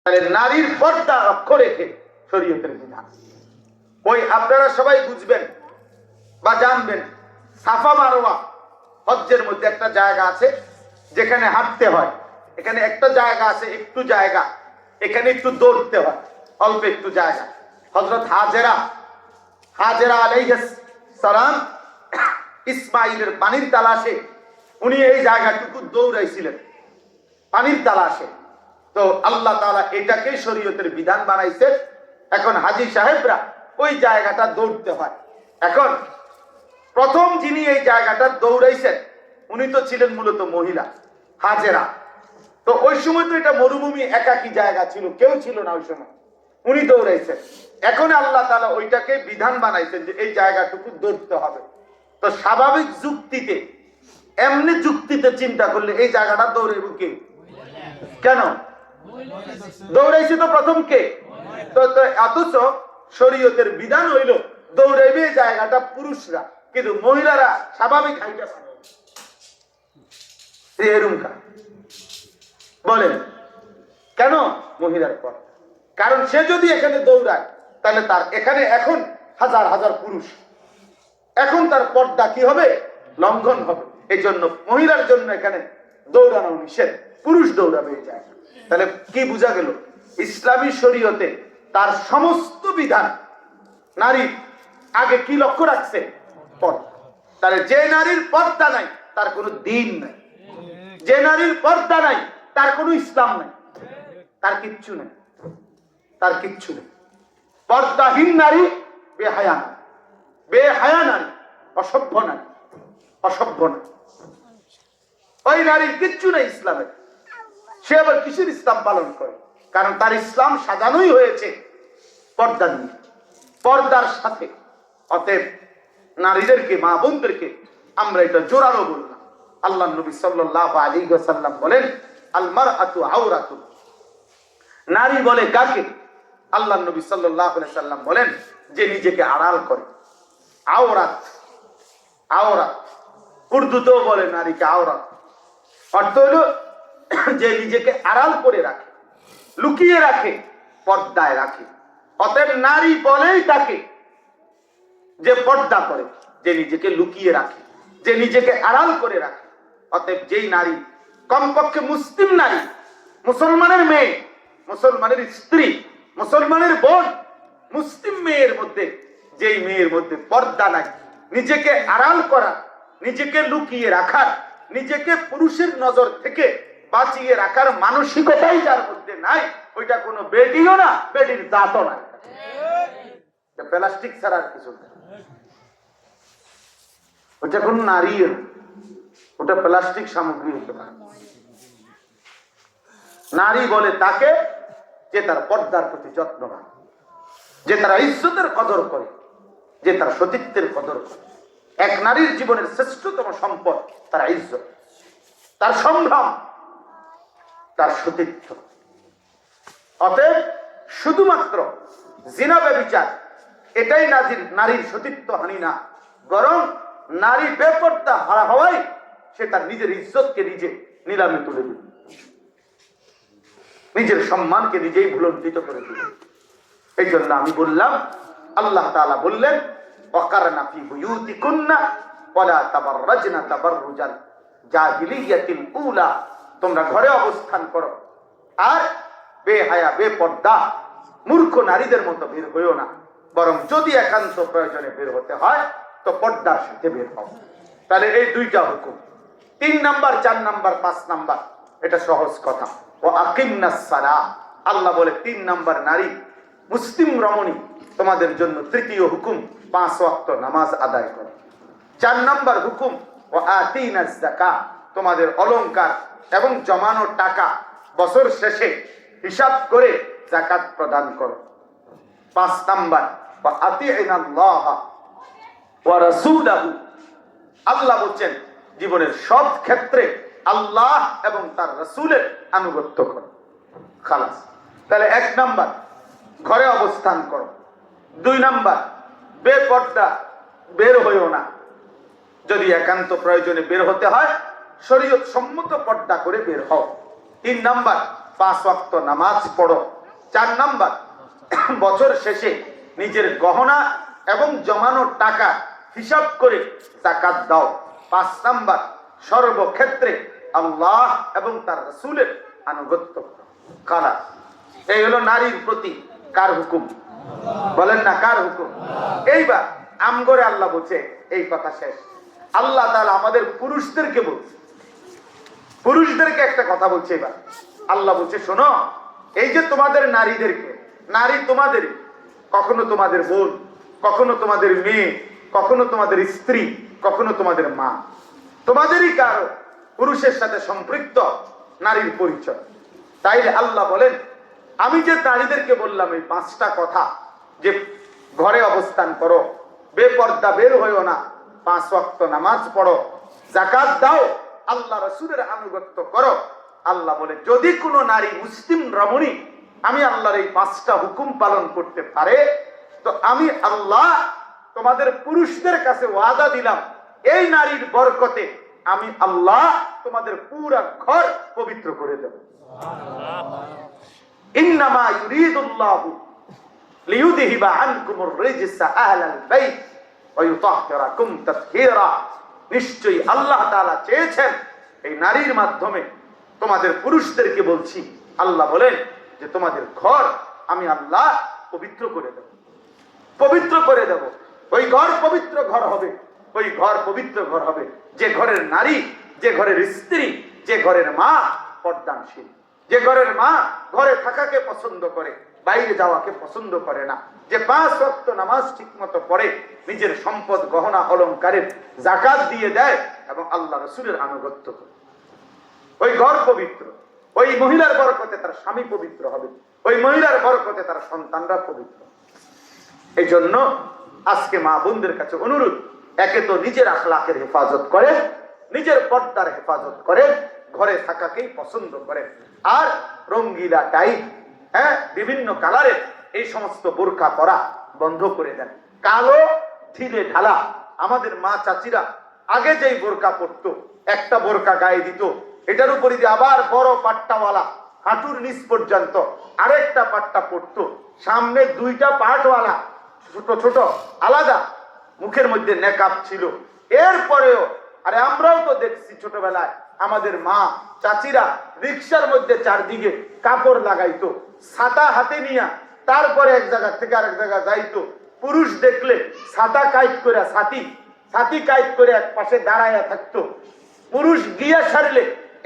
তাহলে নারীর পর্দা লক্ষ্য রেখে শরীয়তের বিধান। ওই আপনারা সবাই বুঝবেন বা জানবেন, সাফা মারওয়া হজ্জের মধ্যে একটা জায়গা আছে যেখানে হাঁটতে হয়। এখানে একটা জায়গা আছে, একটু জায়গা, এখানে একটু দৌড়তে হয়, অল্প একটু জায়গা। হযরত হাজেরা আলাইহিস সালাম ইসমাইলের পানির তালাশে উনি এই জায়গাটুকু দৌড়াইছিলেন পানির তালাশে। তো আল্লাহ তাআলা এটাকে শরীয়তের বিধান বানাইছে। এখন হাজী সাহেবরা ওই জায়গাটা দৌড়তে হয়। এখন প্রথম যিনি এই জায়গাটা দৌড়াইছেন উনি তো ছিলেন মূলত মহিলা, হাজেরা। তো ওই সময় তো এটা মরুভূমি, একাকী জায়গা ছিল, কেউ ছিল না ওই সময়, উনি দৌড়াইছেন। এখন আল্লাহ তাআলা ওইটাকে বিধান বানাইছেন যে এই জায়গাটুকু দৌড়তে হবে। তো স্বাভাবিক যুক্তিতে, এমনি যুক্তিতে চিন্তা করলে এই জায়গাটা দৌড়াইব কে? কেন দৌড়াইছে? তো প্রথম কে? তো অথচ শরীয়তের বিধান হইল দৌড়াইবে এই জায়গাটা পুরুষরা, কিন্তু মহিলারা স্বাভাবিক হাইটা এরুমকা বলেন কেন? মহিলার পর কারণ সে যদি এখানে দৌড়ায় তাহলে তার এখানে এখন হাজার হাজার পুরুষ, এখন তার পর্দা কি হবে? লঙ্ঘন হবে। এই জন্য মহিলার জন্য এখানে দৌড়ানো নিষেধ, পুরুষ দৌড়াবে এই জায়গা। তাহলে কি বোঝা গেল? ইসলামী শরীয়তে তার সমস্ত বিধান নারীর আগে কি লক্ষ্য রাখছে? পর্দা। তাহলে যে নারীর পর্দা নাই তার কোনো দিন নাই, যে নারীর পর্দা নাই তার কোনো ইসলাম নাই, তার কিচ্ছু নেই, তার কিচ্ছু নেই। পর্দাহীন নারী বেহায়া নারী, বেহায়া নারী অসভ্য নারী, অসভ্য নারী। ওই নারীর কিচ্ছু নেই ইসলামের। সে আবার কিসের ইসলাম পালন করে? কারণ তার ইসলাম সাজানোই হয়েছে পর্দা নিয়ে, পর্দার সাথে। অতএব নারীদেরকে, মা বোনদেরকে আমরা এটা জোরালো বললাম। আল্লাহ নবী সাল্লাল্লাহু আলাইহি ওয়াসাল্লাম বলেন, আল মারআতু আওরাতুন। নারী বলে কাকে? আল্লাহ নবী সাল্লাল্লাহু আলাইহি ওয়াসাল্লাম বলেন যে নিজেকে আড়াল করে। আওরাত, আওরাত উর্দুতেও বলে নারীকে আওরাত। অর্থ হলো যে নিজেকে আড়াল করে রাখে, লুকিয়ে রাখে, পর্দায় রাখে। অতএব নারী বলেই তাকে যে পর্দা করে, যে নিজেকে লুকিয়ে রাখে, যে নিজেকে আড়াল করে রাখে। অতএব যেই নারী, কমপক্ষে মুসলিম নারী, মুসলমানের মেয়ে, মুসলমানের স্ত্রী, মুসলমানের বোন, মুসলিম মেয়ের মধ্যে যেই মেয়ের মধ্যে পর্দা নাই, নিজেকে আড়াল করা, নিজেকে লুকিয়ে রাখার, নিজেকে পুরুষের নজর থেকে বাঁচিয়ে রাখার মানসিকতাই যার মধ্যে নাই, ওইটা কোনো বেডিও না, বেডির জাতও না। প্লাস্টিক ছাড়া আর কিছু না, ওটা কোন নারী, ওটা প্লাস্টিক সামগ্রী হতে পারে। নারী বলে তাকে যে তার পর্দার প্রতি যত্নবান, যে তার ইজ্জতের কদর করে, যে তার সতীত্বের কদর করে। এক নারীর জীবনের শ্রেষ্ঠতম সম্পদ তার ইজ্জত, তার সম্ভ্রম, তার সতীত্ব। অতএব শুধুমাত্র জিনা ব্যভিচার এটাই নারীর সতীত্ব হানি না, বরং নারী বেপর্দা হারা হওয়াই সে তার নিজের ইজ্জতকে নিজে নিলামে তুলে দিবে, নিজের সম্মানকে নিজেই ভুলণ্ঠিত করে দিবে। এই জন্য আমি বললাম, আল্লাহ তাআলা বললেন, ওয়াকারনা ফি বুয়ুতিকুন্না ওয়ালা তাবাররাজনা তাবাররুজাল জাহিলিয়াতিল উলা। তোমরা ঘরে অবস্থান করো আর বেহায়া, বেপর্দা, মূর্খ নারীদের মতো বের হইও না, বরং যদি একান্ত প্রয়োজনে বের হতে হয় তো পর্দার সাথে বের হও। তাহলে এই দুইটা হুকুম, 3 নাম্বার, 4 নাম্বার, 5 নাম্বার, এটা সহজ কথা। ও আকিমনাস সালাহ, আল্লাহ বলে 3 নাম্বার নারী, মুসলিম রমণী, তোমাদের জন্য তৃতীয় হুকুম 5 ওয়াক্ত নামাজ আদায় করো। 4 নাম্বার হুকুম ও আতিনাজ যাকাত, তোমাদের অলংকার এবং জমানো টাকা বছর শেষে হিসাব করে যাকাত প্রদান করো। 5 নাম্বার ওয়া আতিইনাল্লাহ ওয়া রাসূলাহু, আল্লাহ বলেন জীবনের সব ক্ষেত্রে আল্লাহ এবং তার রাসূলের আনুগত্য করো। খালাস। তাহলে 1 নাম্বার ঘরে অবস্থান করো, 2 নাম্বার বেপর্দা বের হইও না, যদি একান্ত প্রয়োজনে বের হতে হয় শরীয়ত সম্মত পর্দা করে বের হও। 3 নাম্বার 5 ওয়াক্ত নামাজ পড়ো। 4 নাম্বার, বছর শেষে নিজের গহনা এবং জমানো টাকা হিসাব করে যাকাত দাও। 5 নাম্বার, সর্বক্ষেত্রে আল্লাহ এবং তার রাসূলের আনুগত্য করো। কারা? এই হলো নারীর প্রতি কার হুকুম? বলেন না, কার হুকুম? এইবার আমগরে আল্লাহ বলছে, এই কথা শেষ। আল্লাহ তাআলা আমাদের পুরুষদেরকে বলছে, পুরুষদেরকে একটা কথা বলছে। এবার আল্লাহ বলছে, শোনো, এই যে তোমাদের নারীদেরকে, নারী তোমাদের, কখনো তোমাদের বোন, কখনো তোমাদের মেয়ে, কখনো তোমাদের স্ত্রী, কখনো তোমাদের মা, তোমাদেরই কারো পুরুষের সাথে সম্পৃক্ত নারীর পরিচয়। তাইলে আল্লাহ বলেন, আমি যে নারীদেরকে বললাম এই 5টা কথা, যে ঘরে অবস্থান করো, বেপর্দা বের হইও না, 5 ওয়াক্ত নামাজ পড়ো, যাকাত দাও, আল্লাহ রাসূলের আনুগত্য করো। আল্লাহ বলে, যদি কোনো নারী মুসলিম রমণী আমি আল্লাহর এই 5টা হুকুম পালন করতে পারে, তো আমি আল্লাহ তোমাদের পুরুষদের কাছে ওয়াদা দিলাম, এই নারীর বরকতে আমি আল্লাহ তোমাদের পুরা ঘর পবিত্র করে দেব। ইন্নামা ইউরিদুল্লাহু লিইউযহিবা আনকুমুর রিজসা আহলাল বাইত ওয়া ইউতাহহিরাকুম তাতহীরা। নিশ্চয়ই আল্লাহ তাআলা চেয়েছেন এই নারীর মাধ্যমে তোমাদের পুরুষদেরকে বলছি, আল্লাহ বলেন যে তোমাদের ঘর আমি আল্লাহ পবিত্র করে দেব, পবিত্র করে দেব। ওই ঘর পবিত্র ঘর হবে, ওই ঘর পবিত্র ঘর হবে যে ঘরের নারী, যে ঘরের স্ত্রী, যে ঘরের মা পর্দানশীল, যে ঘরের মা ঘরে থাকাকে পছন্দ করে, বাইরে যাওয়াকে পছন্দ করে না, যে 5 ওয়াক্ত নামাজ ঠিকমতো পড়ে, নিজের সম্পদ গহনা অলংকারের যাকাত দিয়ে দেয় এবং আল্লাহ রাসূলের আনুগত্য করে। ওই ঘর পবিত্র, ওই মহিলার বরকতে তার স্বামী পবিত্র হবে, ওই মহিলার বরকতে তার সন্তানরা পবিত্র। এই জন্য আজকে মা বোনদের কাছে অনুরোধ, একে তো নিজের আখলাকের হেফাজত করে, নিজের পর্দার হেফাজত করে, ঘরে থাকাকেই পছন্দ করে, আর রঙ্গিলা টাইপ, বিভিন্ন কালারের এই সমস্ত বোরকা পরা বন্ধ করে দেন। কালো ঢিলে ঢালা আমাদের মা চাচিরা আগে যেই বোরকা পরতো, একটা বোরকা গায়ে দিত, এটার উপরে দিয়ে আবার বড় পাট্টাওয়ালা হাঁটুর নিচ পর্যন্ত আরেকটা পাট্টা পরতো, সামনে 2টা পাটওয়ালা ছোট ছোট আলাদা, মুখের মধ্যে নেকাব ছিল। এরপরেও আরে আমরাও তো দেখছি ছোটবেলায় আমাদের মা চাচিরা রিকশার মধ্যে চারদিকে কাপড় লাগাইতো, ছাতা হাতে নিয়ে তারপরে এক জায়গা থেকে আরেক জায়গা যাইতো। পুরুষ দেখলে ছাতা কাইট করে, ছাতি কাইট করে এক পাশে দাঁড়াইয়া থাকতো, পুরুষ গিয়া সারলে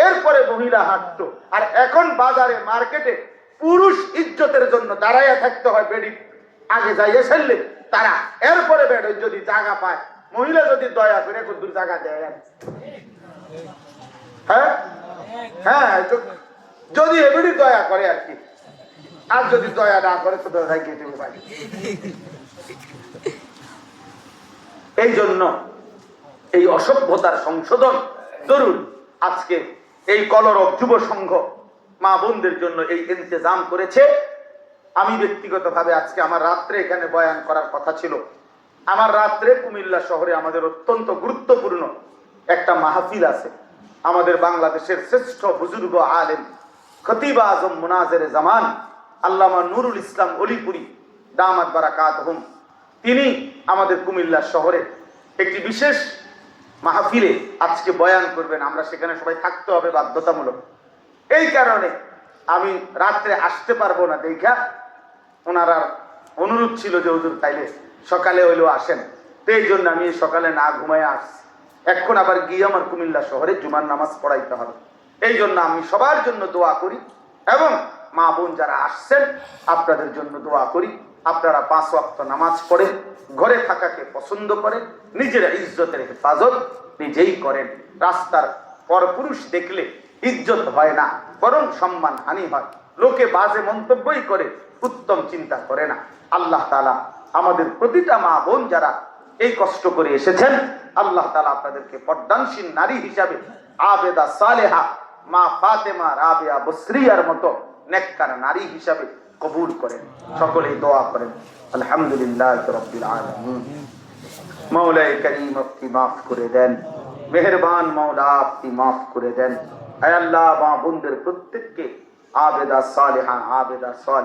এরপরে মহিলা হাঁটতো। আর এখন বাজারে মার্কেটে পুরুষ ইজ্জতের জন্য দাঁড়াইয়া থাকতে হয়, বেডি আগে যাইয়া সারলে তারা, এরপরে বেড যদি জায়গা পায়, মহিলা যদি দয়া করে দূর জায়গা দেয়। হ্যাঁ হ্যাঁ, যদি এমনি দয়া করে আর কি, আর যদি দয়া না করে তো দয়া গিয়ে দেবে ভাই। এই জন্য এই অসভ্যতার সংশোধন জরুরি। আজকে এই কলরব যুব সংঘ মা বোনদের জন্য এই ইন্তজাম করেছে। আমি ব্যক্তিগতভাবে আজকে আমার রাত্রে এখানে বয়ান করার কথা ছিল। আমার রাত্রে কুমিল্লা শহরে আমাদের অত্যন্ত গুরুত্বপূর্ণ একটা মাহফিল আছে। আমাদের বাংলাদেশের শ্রেষ্ঠ বুজুর্গ আলেম, খতিব আজম, মুনাজেরে জামান আল্লামা নুরুল ইসলাম অলিপুরি দামাত বারাকাতুহুম, তিনি আমাদের কুমিল্লা শহরে একটি বিশেষ মাহফিলে আজকে বয়ান করবেন। আমরা সেখানে সবাই থাকতে হবে বাধ্যতামূলক। এই কারণে আমি রাত্রে আসতে পারবো না দেখা ওনারা অনুরোধ ছিল যে হুজুর তাইলে সকালে হইলেও আসেন। তো এই জন্য আমি সকালে না ঘুমায় আসছি। এখন আবার গিয়ে আমার কুমিল্লা শহরে জুমার নামাজ পড়াইতে হবে। এই জন্য আমি সবার জন্য দোয়া করি এবং মা বোন যারা আসছেন আপনাদের জন্য দোয়া করি। আপনারা 5 ওয়াক্ত নামাজ পড়েন, ঘরে থাকাকে পছন্দ করেন, নিজের ইজ্জতের হেফাজত নিজেই করেন। রাস্তার পরপুরুষ দেখলে ইজ্জত হয় না, বরং সম্মান হানি হয়। লোকে বাজে মন্তব্যই করে, উত্তম চিন্তা করে না। আল্লাহ তাআলা আমাদের প্রতিটা মা বোন যারা এই কষ্ট করে এসেছেন, আল্লাহ তাআলা আপনাদেরকে পর্দানশীল নারী হিসাবে আবেদা সালেহা মা ফাতেমা রাবিয়া বসরিয়ার মতো নেককার নারী হিসাবে কবুল করেন। সকলেই দোয়া করেন। আলহামদুলিল্লাহ রাব্বিল আলামিন। মাওলায়ে কারীম আপনি মাফ করে দেন, মেহেরবান মাওলা আপনি মাফ করে দেন। আয় আল্লাহ, মা বোনদের প্রত্যেককে আবেদা সালেহা, আবেদা সালেহা।